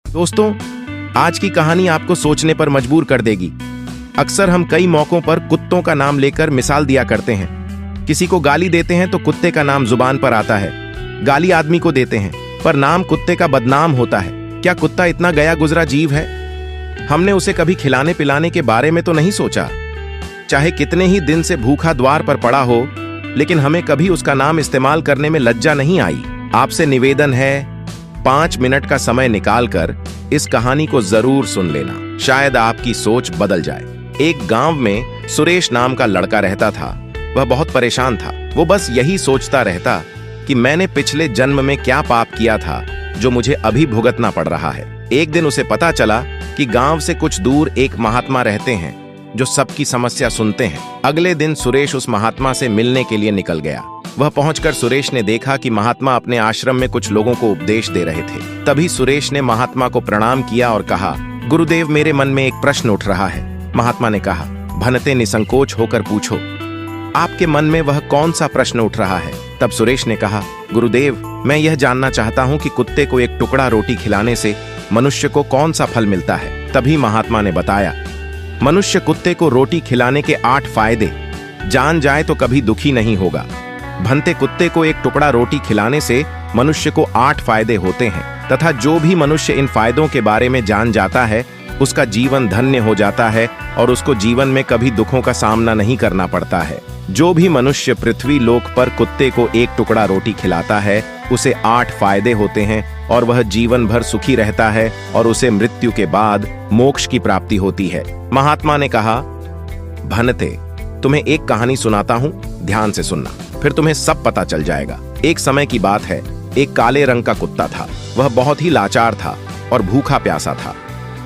दोस्तों, आज की कहानी आपको सोचने पर मजबूर कर देगी। अक्सर हम कई मौकों पर कुत्तों का नाम लेकर मिसाल दिया करते हैं। किसी को गाली देते हैं तो कुत्ते का नाम जुबान पर आता है। गाली आदमी को देते हैं पर नाम कुत्ते का बदनाम होता है। क्या कुत्ता इतना गया गुजरा जीव है? हमने उसे कभी खिलाने पिलाने के बारे में तो नहीं सोचा। चाहे कितने ही दिन से भूखा द्वार पर पड़ा हो, लेकिन हमें कभी उसका नाम इस्तेमाल करने में लज्जा नहीं आई। आपसे निवेदन है, 5 मिनट का समय निकालकर इस कहानी को जरूर सुन लेना। शायद आपकी सोच बदल जाए। एक गांव में सुरेश नाम का लड़का रहता था। वह बहुत परेशान था। वो बस यही सोचता रहता कि मैंने पिछले जन्म में क्या पाप किया था जो मुझे अभी भुगतना पड़ रहा है। एक दिन उसे पता चला कि गांव से कुछ दूर एक महात्मा रहते हैं जो सबकी समस्या सुनते हैं। अगले दिन सुरेश उस महात्मा से मिलने के लिए निकल गया। वह पहुंचकर सुरेश ने देखा कि महात्मा अपने आश्रम में कुछ लोगों को उपदेश दे रहे थे। तभी सुरेश ने महात्मा को प्रणाम किया और कहा, गुरुदेव, मेरे मन में एक प्रश्न उठ रहा है। महात्मा ने कहा, भनते निसंकोच होकर पूछो, आपके मन में वह कौन सा प्रश्न उठ रहा है? तब सुरेश ने कहा, गुरुदेव, मैं यह जानना चाहता हूं कि कुत्ते को एक टुकड़ा रोटी खिलाने से मनुष्य को कौन सा फल मिलता है। तभी महात्मा ने बताया, मनुष्य कुत्ते को रोटी खिलाने के 8 फायदे जान जाए तो कभी दुखी नहीं होगा। भनते कुत्ते को एक टुकड़ा रोटी खिलाने से मनुष्य को 8 फायदे होते हैं तथा जो भी मनुष्य इन फायदों के बारे में जान जाता है उसका जीवन धन्य हो जाता है और उसको जीवन में कभी दुखों का सामना नहीं करना पड़ता है। जो भी मनुष्य पृथ्वी लोक पर कुत्ते को एक टुकड़ा रोटी खिलाता है उसे 8 फायदे होते हैं और वह जीवन भर सुखी रहता है और उसे मृत्यु के बाद मोक्ष की प्राप्ति होती है। महात्मा ने कहा, भनते, तुम्हें एक कहानी सुनाता हूं, ध्यान से सुनना, फिर तुम्हें सब पता चल जाएगा। एक समय की बात है, एक काले रंग का कुत्ता था। वह बहुत ही लाचार था और भूखा प्यासा था।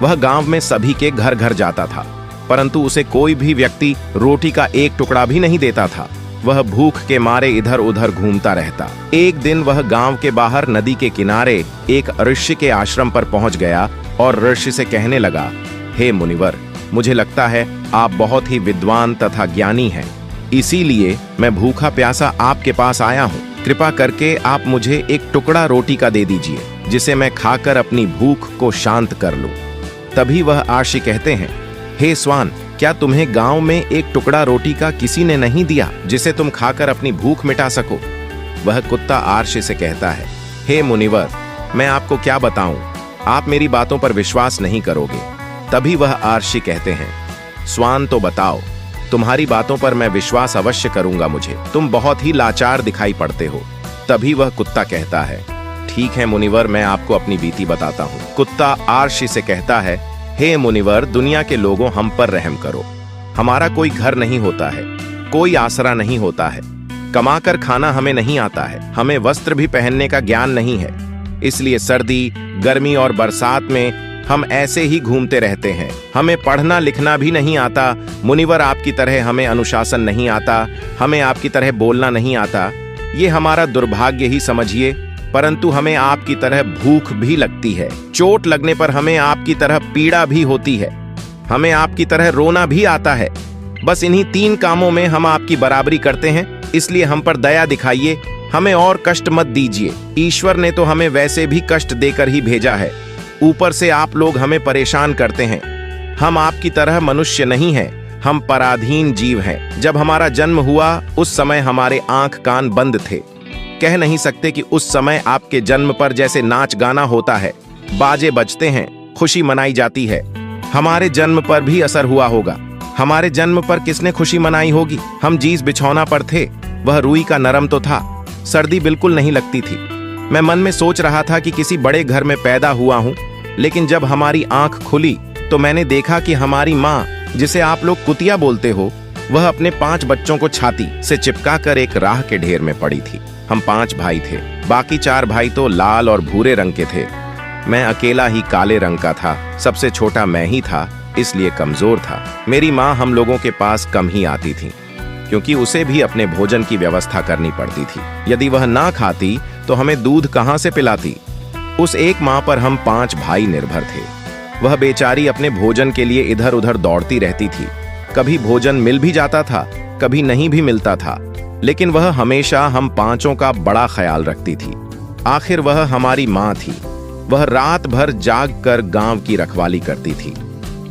वह गांव में सभी के घर घर जाता था, परंतु उसे कोई भी व्यक्ति रोटी का एक टुकड़ा भी नहीं देता था। वह भूख के मारे इधर उधर घूमता रहता। एक दिन वह गांव के बाहर नदी के किनारे एक ऋषि के आश्रम पर पहुंच गया और ऋषि से कहने लगा, हे मुनिवर, मुझे लगता है आप बहुत ही विद्वान तथा ज्ञानी हैं, इसीलिए मैं भूखा प्यासा आपके पास आया हूँ। कृपा करके आप मुझे एक टुकड़ा रोटी का दे दीजिए जिसे मैं खाकर अपनी भूख को शांत कर लूं। तभी वह आर्षि कहते हैं, हे स्वान, क्या तुम्हें गांव में एक टुकड़ा रोटी का किसी ने नहीं दिया जिसे तुम खाकर अपनी भूख मिटा सको? वह कुत्ता आर्षि से कहता है, हे मुनिवर, मैं आपको क्या बताऊं, आप मेरी बातों पर विश्वास नहीं करोगे। तभी वह आर्षि कहते हैं, स्वान, तो बताओ, तुम्हारी बातों पर मैं विश्वास अवश्य करूंगा। मुझे तुम बहुत ही लाचार दिखाई पड़ते हो। तभी वह कुत्ता कहता है, ठीक है मुनिवर, मैं आपको अपनी बीती बताता हूँ। कुत्ता आर्षि से कहता है, हे मुनिवर, दुनिया के लोगों, हम पर रहम करो। हमारा कोई घर नहीं होता है, कोई आसरा नहीं होता है, कमाकर खाना हमें नहीं आता है, हमें वस्त्र भी पहनने का ज्ञान नहीं है, इसलिए सर्दी, गर्मी और बरसात में हम ऐसे ही घूमते रहते हैं। हमें पढ़ना लिखना भी नहीं आता। मुनिवर, आपकी तरह हमें अनुशासन नहीं आता, हमें आपकी तरह बोलना नहीं आता। ये हमारा दुर्भाग्य ही समझिए, परंतु हमें आपकी तरह भूख भी लगती है। चोट लगने पर हमें आपकी तरह पीड़ा भी होती है। हमें आपकी तरह रोना भी आता है। बस इन्हीं 3 कामों में हम आपकी बराबरी करते हैं, इसलिए हम पर दया दिखाइए, हमें और कष्ट मत दीजिए। ईश्वर ने तो हमें वैसे भी कष्ट देकर ही भेजा है, ऊपर से आप लोग हमें परेशान करते हैं। हम आपकी तरह मनुष्य नहीं हैं, हम पराधीन जीव हैं। जब हमारा जन्म हुआ उस समय हमारे आंख कान बंद थे। कह नहीं सकते कि उस समय आपके जन्म पर जैसे नाच गाना होता है, बाजे बजते हैं, खुशी मनाई जाती है। हमारे जन्म पर भी असर हुआ होगा। हमारे जन्म पर किसने खुशी मनाई होगी? हम जीस बिछौना पर थे, वह रुई का नरम तो था, सर्दी बिल्कुल नहीं लगती थी। मैं मन में सोच रहा था कि किसी बड़े घर में पैदा हुआ हूं, लेकिन जब हमारी आंख खुली तो मैंने देखा कि हमारी माँ, जिसे आप लोग कुतिया बोलते हो, वह अपने 5 बच्चों को छाती से चिपका कर एक राह के ढेर में पड़ी थी। हम 5 भाई थे, बाकी 4 भाई तो लाल और भूरे रंग के थे। मैं अकेला ही काले रंग का था। सबसे छोटा मैं ही था, इसलिए कमजोर था। मेरी माँ हम लोगों के पास कम ही आती थी, क्योंकि उसे भी अपने भोजन की व्यवस्था करनी पड़ती थी। यदि वह ना खाती तो हमें दूध कहाँ से पिलाती? उस एक माँ पर हम 5 भाई निर्भर थे। वह बेचारी अपने भोजन के लिए इधर उधर दौड़ती रहती थी। कभी भोजन मिल भी जाता था, कभी नहीं भी मिलता था, लेकिन वह हमेशा हम 5 का बड़ा ख्याल रखती थी। आखिर वह हमारी माँ थी। वह रात भर जाग कर गांव की रखवाली करती थी।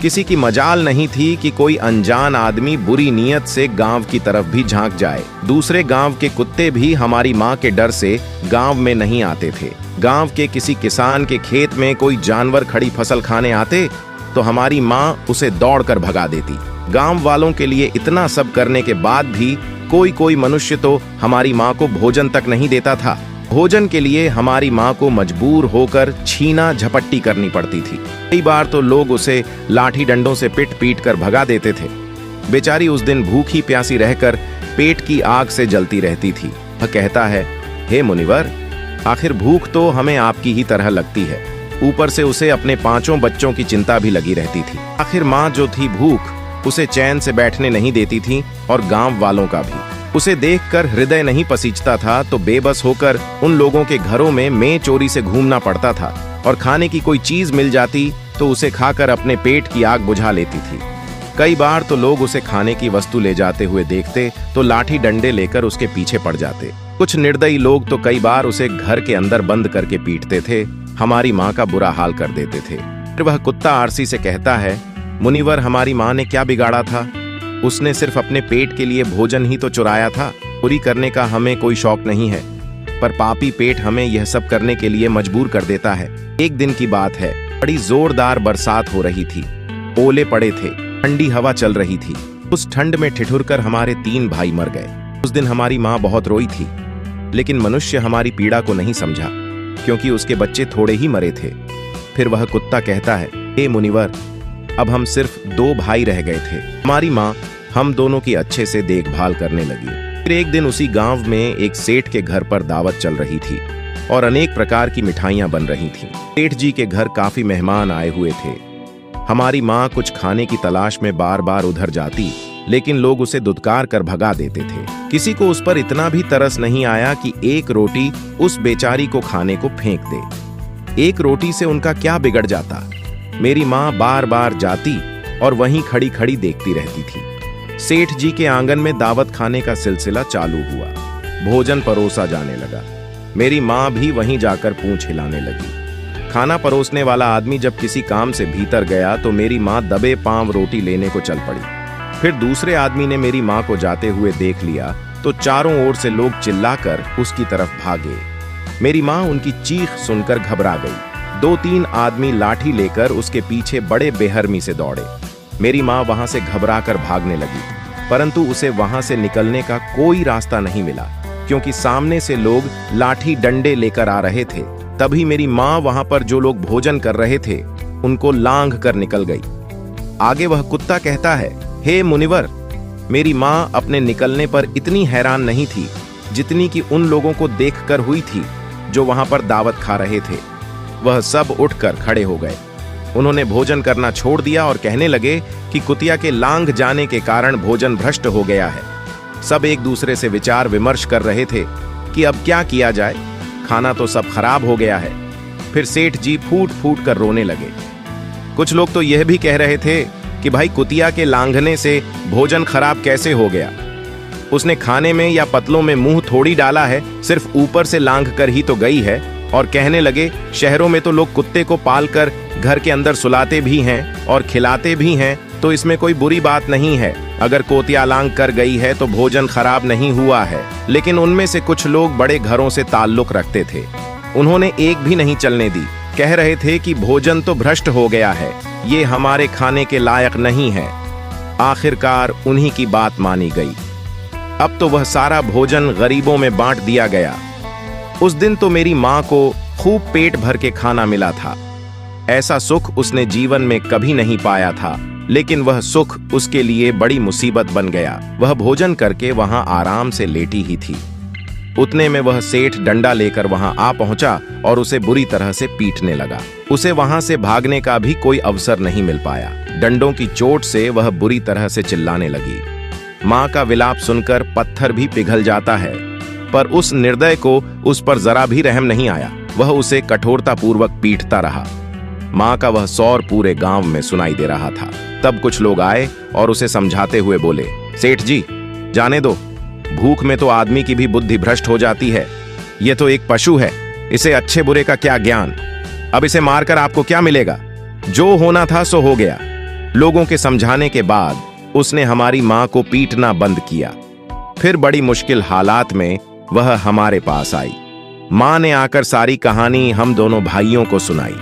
किसी की मजाल नहीं थी कि कोई अनजान आदमी बुरी नीयत से गांव की तरफ भी झांक जाए। दूसरे गांव के कुत्ते भी हमारी माँ के डर से गांव में नहीं आते थे। गांव के किसी किसान के खेत में कोई जानवर खड़ी फसल खाने आते तो हमारी माँ उसे दौड़कर भगा देती। गांव वालों के लिए इतना सब करने के बाद भी कोई मनुष्य तो हमारी माँ को भोजन तक नहीं देता था। भोजन के लिए हमारी माँ को मजबूर होकर छीना झपट्टी करनी पड़ती थी। कई बार तो लोग उसे लाठी डंडों से पीट कर भगा देते थे। बेचारी उस दिन भूखी प्यासी रहकर पेट की आग से जलती रहती थी। वह कहता है, हे मुनिवर, आखिर भूख तो हमें आपकी ही तरह लगती है। ऊपर से उसे अपने 5 बच्चों की चिंता भी लगी रहती थी। आखिर माँ जो थी भूख उसे चैन से बैठने नहीं देती थी और गांव वालों का भी। उसे देखकर हृदय नहीं पसीजता था तो बेबस होकर उन लोगों के घरों में चोरी से घूमना पड़ता था और खाने की कोई चीज मिल जाती तो उसे खाकर अपने पेट की आग बुझा लेती थी। कई बार तो लोग उसे खाने की वस्तु ले जाते हुए देखते तो लाठी डंडे लेकर उसके पीछे पड़ जाते। कुछ निर्दयी लोग तो कई बार उसे घर के अंदर बंद करके पीटते थे। हमारी माँ का बुरा हाल कर देते थे। फिर वह कुत्ता आरसी से कहता है, मुनिवर, हमारी माँ ने क्या बिगाड़ा था? उसने सिर्फ अपने पेट के लिए भोजन ही तो चुराया था। पूरी करने का हमें कोई शौक नहीं है, पर पापी पेट हमें यह सब करने के लिए मजबूर कर देता है। एक दिन की बात है, बड़ी जोरदार बरसात हो रही थी। ओले पड़े थे, ठंडी हवा चल रही थी। उस ठंड में ठिठुरकर हमारे 3 भाई मर गए। उस दिन हमारी माँ बहुत रोई थी, लेकिन मनुष्य हमारी पीड़ा को नहीं समझा क्योंकि उसके बच्चे थोड़े ही मरे थे। फिर वह कुत्ता कहता है, हे मुनिवर, अब हम सिर्फ 2 भाई रह गए थे। हमारी माँ हम दोनों की अच्छे से देखभाल करने लगी। फिर एक दिन उसी गांव में एक सेठ के घर पर दावत चल रही थी और अनेक प्रकार की मिठाइयां बन रही थीं। सेठ जी के घर काफी मेहमान आए हुए थे। हमारी माँ कुछ खाने की तलाश में बार बार उधर जाती, लेकिन लोग उसे दुत्कार कर भगा देते थे। किसी को उस पर इतना भी तरस नहीं आया कि एक रोटी उस बेचारी को खाने को फेंक दे। एक रोटी से उनका क्या बिगड़ जाता? मेरी माँ बार बार जाती और वहीं खड़ी खड़ी देखती रहती थी। सेठ जी के आंगन में दावत खाने का सिलसिला चालू हुआ। भोजन परोसा जाने लगा। मेरी माँ भी वहीं जाकर पूंछ हिलाने लगी। खाना परोसने वाला आदमी जब किसी काम से भीतर गया तो मेरी माँ दबे पांव रोटी लेने को चल पड़ी। फिर दूसरे आदमी ने मेरी माँ को जाते हुए देख लिया तो चारों ओर से लोग चिल्लाकर उसकी तरफ भागे। मेरी माँ उनकी चीख सुनकर घबरा गई। 2-3 आदमी लाठी लेकर उसके पीछे बड़े बेहरमी से दौड़े। मेरी माँ वहां से घबरा कर भागने लगी, परंतु उसे वहां से निकलने का कोई रास्ता नहीं मिला क्योंकि सामने से लोग लाठी डंडे लेकर आ रहे थे। तभी मेरी माँ वहां पर जो लोग भोजन कर रहे थे उनको लांघ कर निकल गई। आगे वह कुत्ता कहता है, हे मुनिवर, मेरी माँ अपने निकलने पर इतनी हैरान नहीं थी जितनी कि उन लोगों को देखकर हुई थी जो वहां पर दावत खा रहे थे। वह सब उठकर खड़े हो गए। उन्होंने भोजन करना छोड़ दिया और कहने लगे कि कुतिया के लांघ जाने के कारण भोजन भ्रष्ट हो गया है। सब एक दूसरे से विचार विमर्श कर रहे थे कि अब क्या किया जाए, खाना तो सब खराब हो गया है। फिर सेठ जी फूट फूट कर रोने लगे। कुछ लोग तो यह भी कह रहे थे कि भाई, कुतिया के लांघने से भोजन खराब कैसे हो गया? उसने खाने में या पतलों में मुंह थोड़ी डाला है, सिर्फ ऊपर से लांघ कर ही तो गई है। और कहने लगे, शहरों में तो लोग कुत्ते को पालकर घर के अंदर सुलाते भी हैं और खिलाते भी हैं, तो इसमें कोई बुरी बात नहीं है। अगर कोतिया लांघ कर गई है तो भोजन खराब नहीं हुआ है। लेकिन उनमें से कुछ लोग बड़े घरों से ताल्लुक रखते थे। उन्होंने एक भी नहीं चलने दी। कह रहे थे कि भोजन तो भ्रष्ट हो गया है, ये हमारे खाने के लायक नहीं है। आखिरकार उन्हीं की बात मानी गई। अब तो वह सारा भोजन गरीबों में बांट दिया गया। उस दिन तो मेरी माँ को खूब पेट भर के खाना मिला था। ऐसा सुख उसने जीवन में कभी नहीं पाया था, लेकिन वह सुख उसके लिए बड़ी मुसीबत बन गया। वह भोजन करके वहां आराम से लेटी ही थी। उतने में वह सेठ डंडा लेकर वहां आ पहुंचा और उसे बुरी तरह से पीटने लगा। उसे वहां से भागने का भी कोई अवसर नहीं मिल पाया। डंडों की चोट से वह बुरी तरह से चिल्लाने लगी। माँ का विलाप सुनकर पत्थर भी पिघल जाता है, पर उस निर्दय को उस पर जरा भी रहम नहीं आया। वह उसे कठोरतापूर्वक पीटता रहा। माँ का वह सौर पूरे गांव में सुनाई दे रहा था। तब कुछ लोग आए और उसे समझाते हुए बोले, सेठ जी, जाने दो, भूख में तो आदमी की भी बुद्धि भ्रष्ट हो जाती है। यह तो एक पशु है, इसे अच्छे बुरे का क्या ज्ञान। अब इसे मारकर आपको क्या मिलेगा? जो होना था सो हो गया। लोगों के समझाने के बाद उसने हमारी मां को पीटना बंद किया। फिर बड़ी मुश्किल हालात में वह हमारे पास आई। मां ने आकर सारी कहानी हम दोनों भाइयों को सुनाई।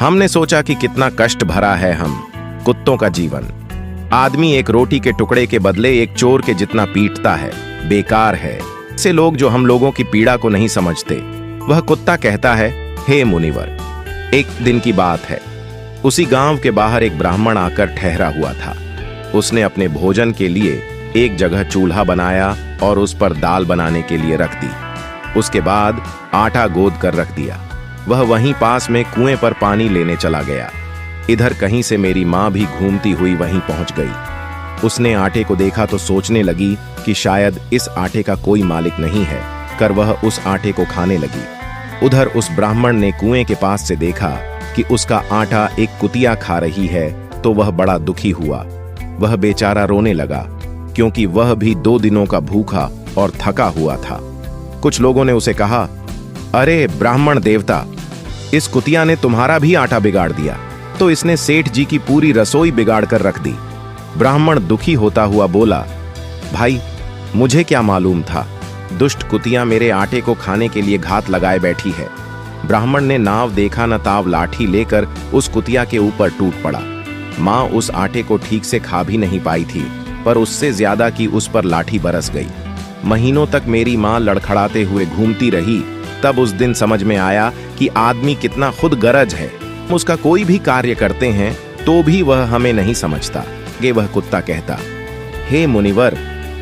हमने सोचा कि कितना कष्ट भरा है हम कुत्तों का जीवन। आदमी एक रोटी के टुकड़े के बदले एक चोर के जितना पीटता है, बेकार है। ऐसे लोग जो हम लोगों की पीड़ा को नहीं समझते। वह कुत्ता कहता है, हे मुनिवर, एक दिन की बात है। उसी गांव के बाहर एक ब्राह्मण आकर ठहरा हुआ था। उसने अपने भोजन के लिए एक जगह चूल्हा बनाया और उस पर दाल बनाने के लिए रख दी। उसके बाद आटा गोद कर रख दिया। वह वहीं पास में कुएं पर पानी लेने चला गया। इधर कहीं से मेरी मां भी घूमती हुई वहीं पहुंच गई। उसने आटे को देखा तो सोचने लगी कि शायद इस आटे का कोई मालिक नहीं है, कर वह उस आटे को खाने लगी। उधर उस ब्राह्मण ने कुएं के पास से देखा कि उसका आटा एक कुतिया खा रही है, तो वह बड़ा दुखी हुआ। वह बेचारा रोने लगा, क्योंकि वह भी 2 दिनों का भूखा और थका हुआ था। कुछ लोगों ने उसे कहा, अरे ब्राह्मण देवता, इस कुतिया ने तुम्हारा भी आटा बिगाड़ दिया, तो इसने सेठ जी की पूरी रसोई बिगाड़ कर रख दी। ब्राह्मण दुखी होता हुआ बोला, भाई मुझे क्या मालूम था, दुष्ट कुतिया मेरे आटे को खाने के लिए घात लगाए बैठी है। ब्राह्मण ने नाव देखा न ताव लाठी लेकर उस कुतिया के ऊपर टूट पड़ा। मां उस आटे को ठीक से खा भी नहीं पाई थी, पर उससे ज्यादा की उस पर लाठी बरस गई। महीनों तक मेरी मां लड़खड़ाते हुए घूमती रही। तब उस दिन समझ में आया कि आदमी कितना खुद गरज है। उसका कोई भी कार्य करते हैं तो भी वह हमें नहीं समझता। ये वह कुत्ता कहता, हे मुनिवर,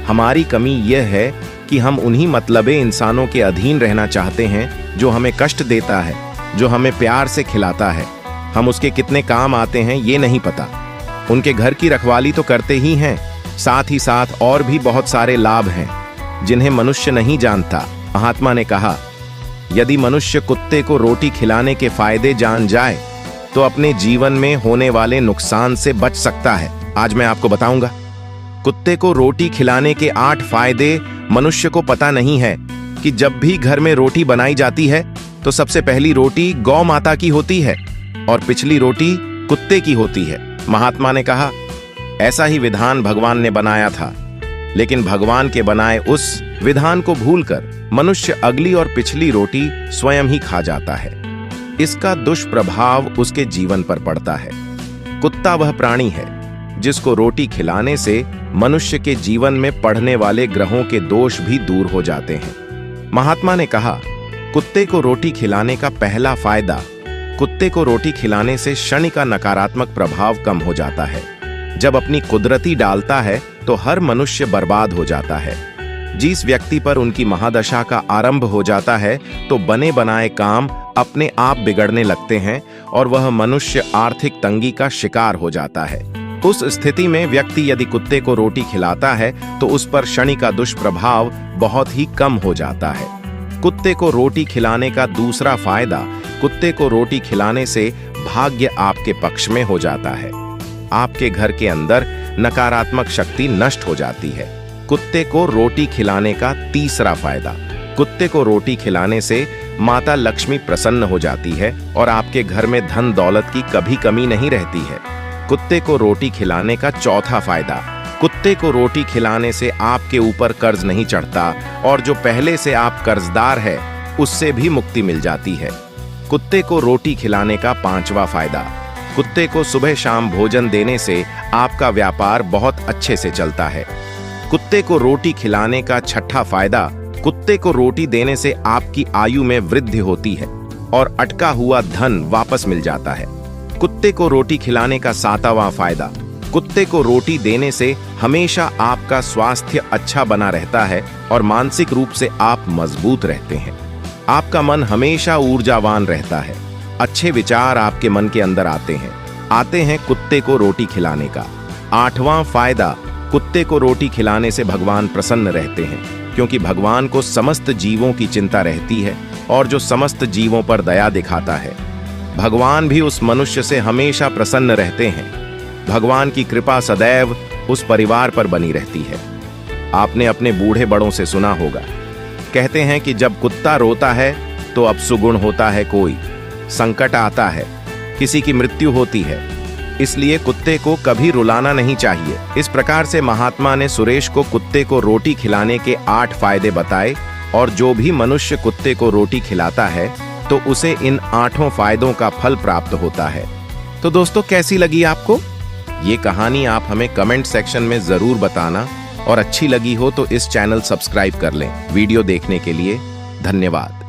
हमारी कमी यह है कि हम उन्हीं मतलबे इंसानों के अधीन रहना चाहते हैं जो हमें कष्ट देता है, जो हमें प्यार से खिलाता है। हम उसके कितने काम आते हैं ये नहीं पता। उनके घर की रखवाली तो करते ही हैं, साथ ही साथ और भी बहुत सारे लाभ हैं जिन्हें मनुष्य नहीं जानता। महात्मा ने कहा, यदि मनुष्य कुत्ते को रोटी खिलाने के फायदे जान जाए तो अपने जीवन में होने वाले नुकसान से बच सकता है। आज मैं आपको बताऊंगा। कुत्ते को रोटी खिलाने के 8 फायदे मनुष्य को पता नहीं है कि जब भी घर में रोटी बनाई जाती है तो सबसे पहली रोटी गौ माता की होती है और पिछली रोटी कुत्ते की होती है। महात्मा ने कहा, ऐसा ही विधान भगवान ने बनाया था, लेकिन भगवान के बनाए उस विधान को भूलकर मनुष्य अगली और पिछली रोटी स्वयं ही खा जाता है। इसका दुष्प्रभाव उसके जीवन पर पड़ता है। कुत्ता वह प्राणी है जिसको रोटी खिलाने से मनुष्य के जीवन में पड़ने वाले ग्रहों के दोष भी दूर हो जाते हैं। महात्मा ने कहा, कुत्ते को रोटी खिलाने का पहला फायदा, कुत्ते को रोटी खिलाने से शनि का नकारात्मक प्रभाव कम हो जाता है। जब अपनी कुदरती डालता है तो हर मनुष्य बर्बाद हो जाता है। जिस व्यक्ति पर उनकी महादशा का आरंभ हो जाता है तो बने बनाए काम अपने आप बिगड़ने लगते हैं और वह मनुष्य आर्थिक तंगी का शिकार हो जाता है। उस स्थिति में व्यक्ति यदि कुत्ते को रोटी खिलाता है तो उस पर शनि का दुष्प्रभाव बहुत ही कम हो जाता है। कुत्ते को रोटी खिलाने का दूसरा फायदा, कुत्ते को रोटी खिलाने से भाग्य आपके पक्ष में हो जाता है। आपके घर के अंदर नकारात्मक शक्ति नष्ट हो जाती है। कुत्ते को रोटी खिलाने का तीसरा फायदा, कुत्ते को रोटी खिलाने से माता लक्ष्मी प्रसन्न हो जाती है और आपके घर में धन दौलत की कभी कमी नहीं रहती है। कुत्ते को रोटी खिलाने का चौथा फायदा, कुत्ते को रोटी खिलाने से आपके ऊपर कर्ज नहीं चढ़ता और जो पहले से आप कर्जदार है उससे भी मुक्ति मिल जाती है। कुत्ते को रोटी खिलाने का पांचवा फायदा, कुत्ते को सुबह शाम भोजन देने से आपका व्यापार बहुत अच्छे से चलता है। कुत्ते को रोटी खिलाने का छठा फायदा, कुत्ते को रोटी देने से आपकी आयु में वृद्धि होती है और अटका हुआ धन वापस मिल जाता है। कुत्ते को रोटी खिलाने का सातवां फायदा, कुत्ते को रोटी देने से हमेशा आपका स्वास्थ्य अच्छा बना रहता है और मानसिक रूप से आप मजबूत रहते हैं। आपका मन हमेशा ऊर्जावान रहता है। अच्छे विचार आपके मन के अंदर आते हैं कुत्ते को रोटी खिलाने का। आठवां फायदा, कुत्ते को रोटी खिलाने से भगवान प्रसन्न रहते हैं, क्योंकि भगवान को समस्त जीवों की चिंता रहती है और जो समस्त जीवों पर दया दिखाता है, भगवान भी उस मनुष्य से हमेशा प्रसन्न रहते हैं। भगवान की कृपा सदैव उस परिवार पर बनी रहती है। आपने अपने बूढ़े बड़ों से सुना होगा, कहते हैं कि जब कुत्ता रोता है तो अब सुगुण होता है कोई। संकट आता है, किसी की मृत्यु होती है, इसलिए कुत्ते को कभी रुलाना नहीं चाहिए। इस प्रकार से महात्मा ने सुरेश को कुत्ते को रोटी खिलाने के 8 फायदे बताए और जो भी मनुष्य कुत्ते को रोटी खिलाता है तो उसे इन 8 फायदों का फल प्राप्त होता है। तो दोस्तों, कैसी लगी आपको ये कहानी? आप हमें कमेंट सेक्शन में जरूर बताना और अच्छी लगी हो तो इस चैनल सब्सक्राइब कर लें। वीडियो देखने के लिए धन्यवाद।